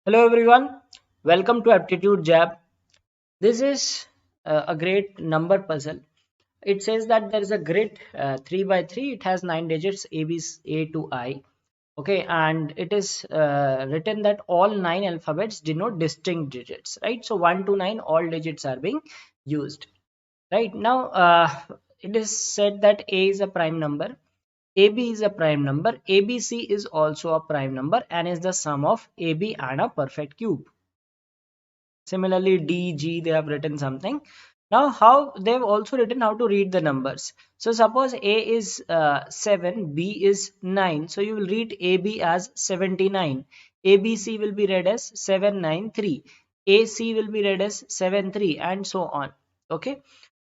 Hello everyone, welcome to Aptitude Jab. This is a great number puzzle. It says that there is a grid 3 by 3. It has 9 digits A, B, A to I. Okay, and it is written that all 9 alphabets denote distinct digits, right? So 1 to 9, all digits are being used. Right now, it is said that A is a prime number, AB is a prime number, ABC is also a prime number and is the sum of AB and a perfect cube. Similarly, D, G, they have written something. Now, how they've also written how to read the numbers. So, suppose A is 7, B is 9. So, you will read AB as 79. ABC will be read as 793. AC will be read as 73 and so on. Okay.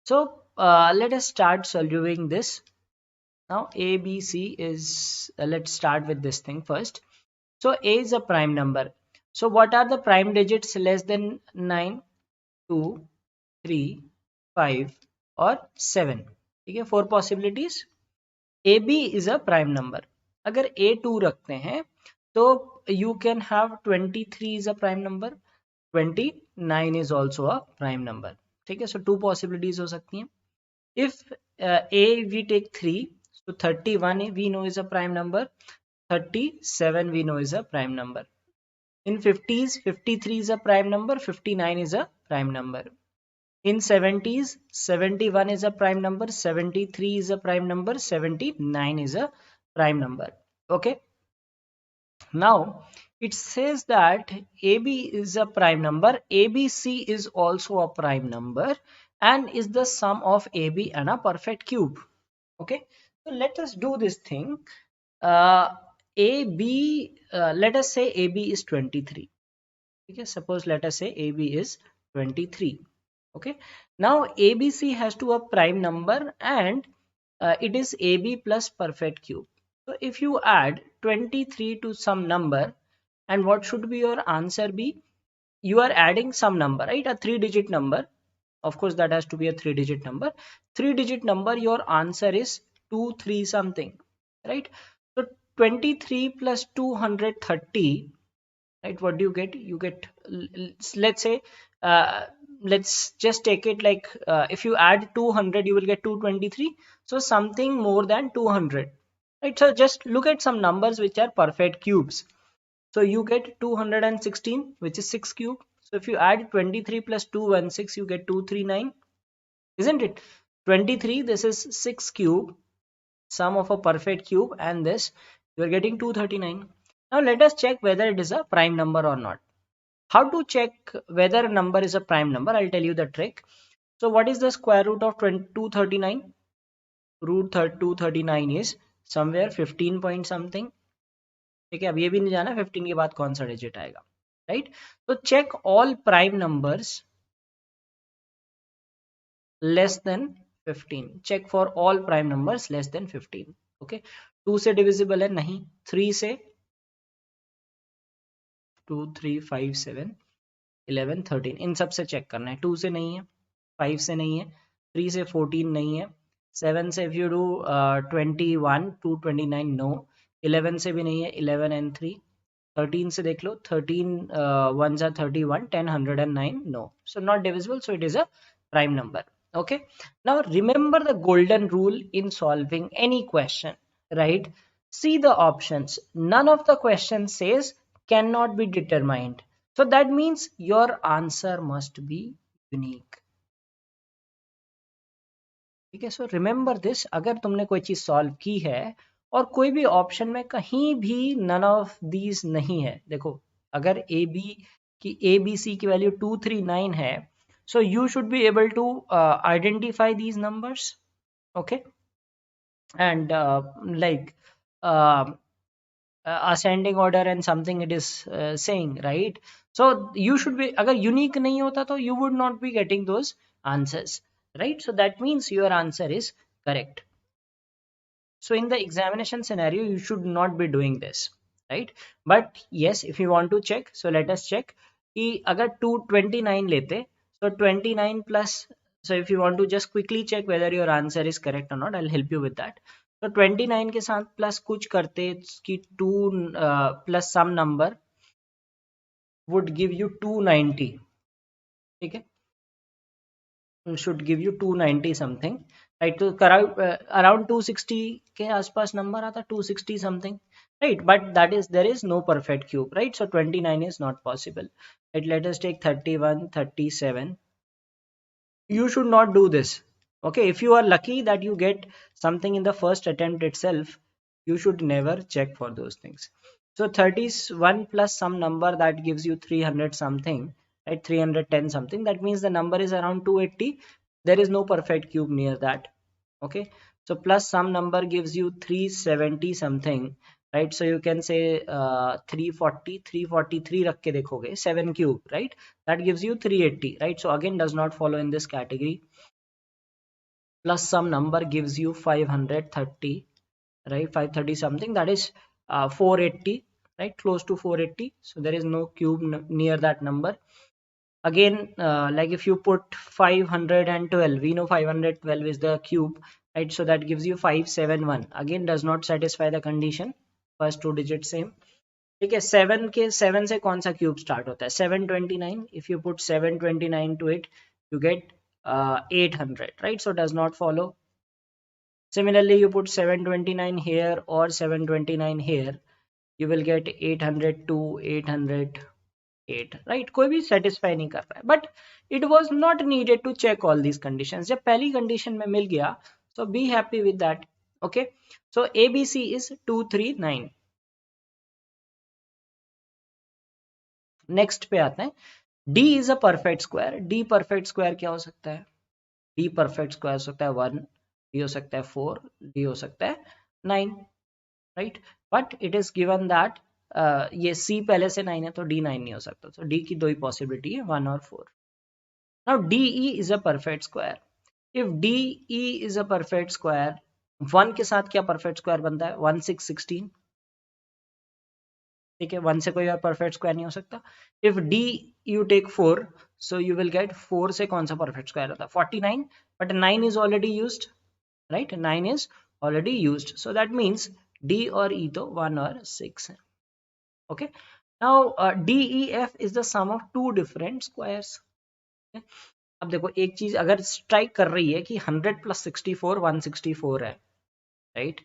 So, let us start solving this. Now, ABC is, let's start with this thing first. So, A is a prime number. So, what are the prime digits less than 9? 2, 3, 5 और 7. ठीक है, 4 possibilities. AB is a prime number. अगर A2 रखते हैं तो you can have 23 is a prime number, 29 is also a prime number. ठीक है, so 2 possibilities हो सकती हैं. If A we take 3, so 31 we know is a prime number, 37 we know is a prime number. In 50s, 53 is a prime number, 59 is a prime number. In 70s, 71 is a prime number, 73 is a prime number, 79 is a prime number. Okay. Now, it says that AB is a prime number, ABC is also a prime number and is the sum of AB and a perfect cube. Okay. So let us do this thing. Let us say AB is 23. Okay. Suppose let us say AB is 23. Okay, now ABC has to a prime number and it is AB plus perfect cube. So if you add 23 to some number, and what should be your answer be? You are adding some number, right? A 3-digit number. Of course, that has to be a 3-digit number. 3-digit number, your answer is 23 something, right? So 23 plus 230, right? What do you get? You get, let's say, uh, let's just take it like if you add 200 you will get 223, so something more than 200, right? So just look at some numbers which are perfect cubes. So you get 216, which is 6 cube. So if you add 23 plus 216 you get 239, isn't it? 23, this is 6 cube, sum of a perfect cube, and this you are getting 239. Now let us check whether it is a prime number or not. How to check whether a number is a prime number? I'll tell you the trick. So what is the square root of 239? Root 239 is somewhere 15 point something. ठीक है, अब ये भी नहीं जाना 15 के बाद कौन सा डिजिट आएगा, राइट? तो check all prime numbers less than 15. Check for all prime numbers less than 15. Okay, 2 से डिविजिबल है नहीं, 3 से 2 3 5 7 11 13 इन सब से चेक करना है. 2 से नहीं है, 5 से नहीं है, 3 से 14 नहीं है, 7 से if you do 21 to 29 no, 11 से भी नहीं है, 11 and 3, 13 से देख लो, 13 ones are 31, 10 109 no, so not divisible, so it is a prime number. Okay, now remember the golden rule in solving any question, right? See the options, none of the question says cannot be determined, so that means your answer must be unique. ठीक है, so remember this. अगर तुमने कोई चीज solve की है और कोई भी ऑप्शन में कहीं भी नन ऑफ दीज नहीं है, देखो अगर ए बी सी की वैल्यू 239 है, so you should be able to identify these numbers. Okay, and like ascending order and something it is saying, right? So you should be, agar unique nahi hota to you would not be getting those answers, right? So that means your answer is correct. So in the examination scenario you should not be doing this, right? But yes, if you want to check, so let us check कि अगर 229 लेते, so 29 plus, so if you want to just quickly check whether your answer is correct or not, I'll help you with that. तो 29 के साथ plus कुछ करते कि 2 plus some number, would give you 290. ठीक है, should give you 290 something, right? तो around 260 के आसपास नंबर आता, 260 something, right? But that is, there is no perfect cube, right? So 29 is not possible, right? Let us take 31, 37. You should not do this. Okay, if you are lucky that you get something in the first attempt itself, you should never check for those things. So 31 plus some number that gives you 300 something, right? 310 something, that means the number is around 280. There is no perfect cube near that. Okay, so plus some number gives you 370 something, right? So you can say 340, 343 रख के देखोगे, 7 cube, right? That gives you 380, right? So again does not follow in this category. Plus some number gives you 530, right? 530 something, that is 480, right? Close to 480. So there is no cube near that number. Again, like if you put 512, we know 512 is the cube, right? So that gives you 571. Again does not satisfy the condition, first two digits same. ठीक है, 7 से कौन सा cube start होता है? 729. If you put 729 to it, you get 800, right? So does not follow. Similarly, you put 729 here or 729 here, you will get 802, 808, right? कोई भी satisfy नहीं कर रहा है, but it was not needed to check all these conditions. जब पहली condition में मिल गया, so be happy with that. Okay, so ABC is 239. Next पे आते हैं, D is a perfect square. D perfect square क्या हो सकता है? D perfect square हो सकता है 1, D हो सकता है 4, D हो सकता है 9, right? But it is given that ये C पहले से 9 है तो D 9 नहीं हो सकता, तो D की दो ही पॉसिबिलिटी है, 1 और 4. Now DE is a perfect square. If DE is a perfect square, 1 के साथ क्या perfect square बनता है? 1 6 16. ठीक है, 1 से कोई और परफेक्ट स्क्वायर नहीं हो सकता. If D you take 4, so you will get 4 से कौन सा परफेक्ट स्क्वायर होता है? 49, but 9 is already used, right? 9 is already used, so that means D और ई तो 1 और 6 है. Okay, now D E F is the sum of two different squares. अब देखो एक चीज अगर स्ट्राइक कर रही है कि 100 प्लस 64 164 है, राइट?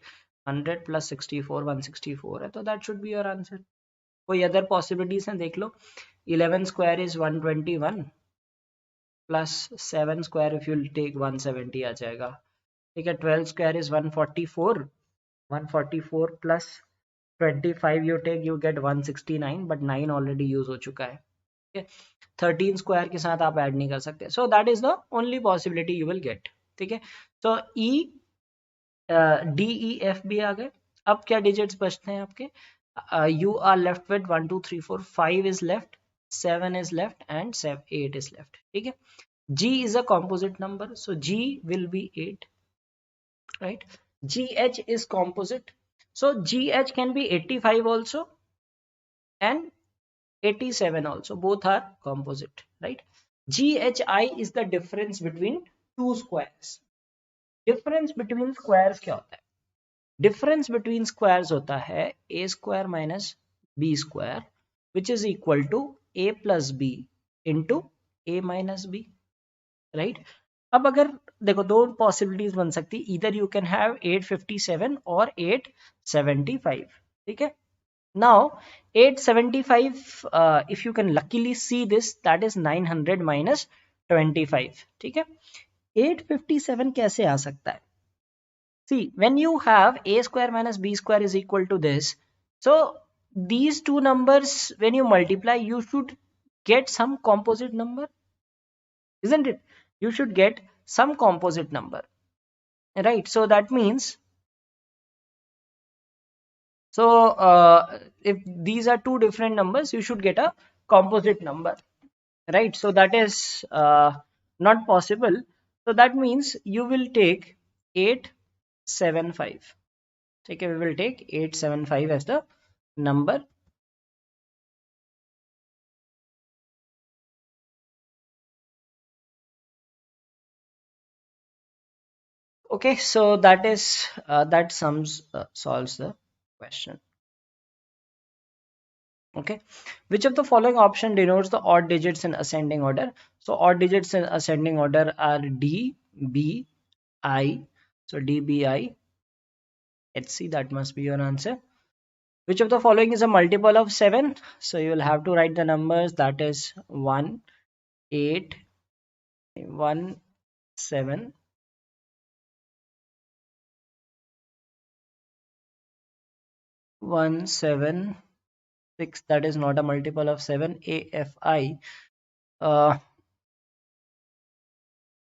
100 प्लस 64 164 है, तो that should be your answer. कोई अदर पॉसिबिलिटीज हैं देख लो. 11 square is 121 plus 7 square if you take 170 आ जाएगा. ठीक है, 12 square is 144, 144 plus 25 you take, you get 169, but 9 already use हो चुका है. ठीक है, 13 स्क्वायर के साथ आप ऐड नहीं कर सकते, so that is the only possibility you will gate. ठीक है, सो ई डी ई एफ भी आ गए. अब क्या डिजिट्स बचते हैं आपके? You are left with 1 2 3 4 5 is left, 7 is left, and 8 is left. ठीक है, G is a composite number, so G will be 8, right? GH is composite, so GH can be 85 also and 87 also, both are composite, right? GHI is the difference between two squares. Difference between squares क्या होता है? Difference between squares होता है A square minus B square which is equal to A plus B into A minus B, right? अब अगर देखो दो possibilities बन सकती, इधर यू कैन हैव 857 और 875. ठीक है, now 875 if you can luckily see this, that is 900 minus 25. ठीक है, 857 कैसे आ सकता है? See, when you have a square minus b square is equal to this, so these two numbers, when you multiply, you should get some composite number, isn't it? You should get some composite number, right? So that means, so if these are two different numbers, you should get a composite number, right? So that is not possible. So that means you will take 875. Okay, we will take 875 as the number. Okay, so that is that solves the question. Okay, which of the following option denotes the odd digits in ascending order? So odd digits in ascending order are D, B, I. So D, B, I, H, C. That must be your answer. Which of the following is a multiple of 7? So you will have to write the numbers, that is 1, 8, 1, 7, 1, 7, 6. That is not a multiple of 7. AFI,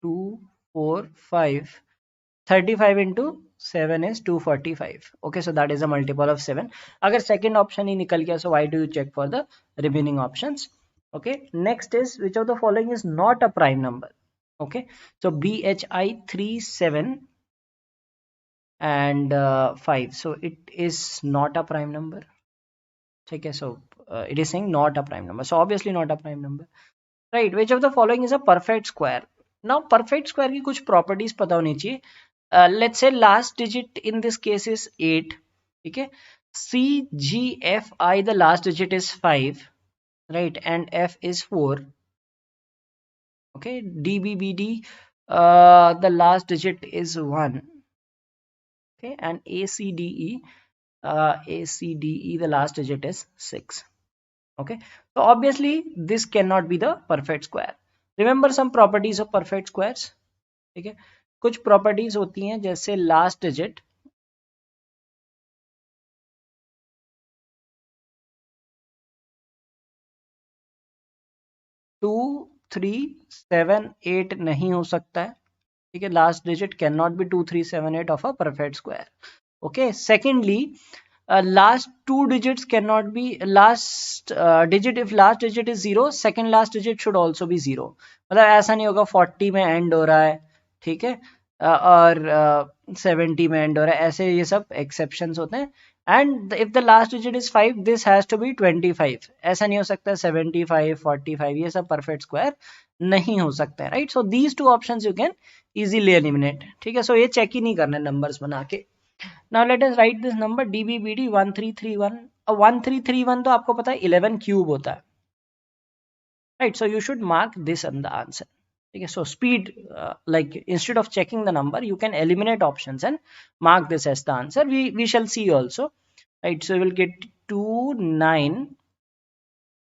2, 4, 5. 35 into 7 is 245. Okay, so that is a multiple of 7. Agar second option ही निकल गया, so why do you check for the remaining options? Okay, next is which of the following is not a prime number? Okay, so BHI 3, 7 and 5, so it is not a prime number. Okay, so it is saying not a prime number, so obviously not a prime number, right? Which of the following is a perfect square? Now perfect square की कुछ properties पता होनी चाहिए. Let's say last digit in this case is 8. Okay, CGFI, the last digit is 5, right, and F is 4. Okay, DBBD, the last digit is 1. Okay, and ACDE, the last digit is 6. Okay, so obviously this cannot be the perfect square. Remember some properties of perfect squares. ठीक है, कुछ properties होती हैं जैसे last digit 2, 3, 7, 8 नहीं हो सकता है. ठीक है, last digit can not be 2, 3, 7, 8 of a perfect square. Okay, secondly, last two digits cannot be last digit. If last digit is 0, second last digit should also be 0. मतलब ऐसा नहीं होगा 40 में एंड हो रहा है, ठीक है, और 70 में एंड हो रहा है, ऐसे ये सब एक्सेप्शंस होते हैं. And if the last digit is 5, this has to be 25. ऐसा नहीं हो सकता 75, 45, ये सब परफेक्ट स्क्वायर नहीं हो सकता है, right? So these two options you can easily eliminate. ठीक है, सो ये चेक ही नहीं करना नंबर्स बना के. Now let us write this number DBBD 1331. 1331 तो आपको पता है 11 क्यूब होता है, right? So you should mark this on the answer. Okay, so speed, like instead of checking the number, you can eliminate options and mark this as the answer. We shall see also, right? So we will get 2, 9,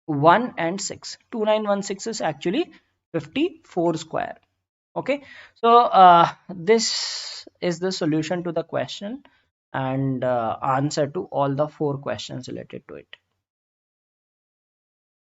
1 and 6. 2, 9, 1, 6 is actually 54 square. Okay, so this is the solution to the question and answer to all the 4 questions related to it.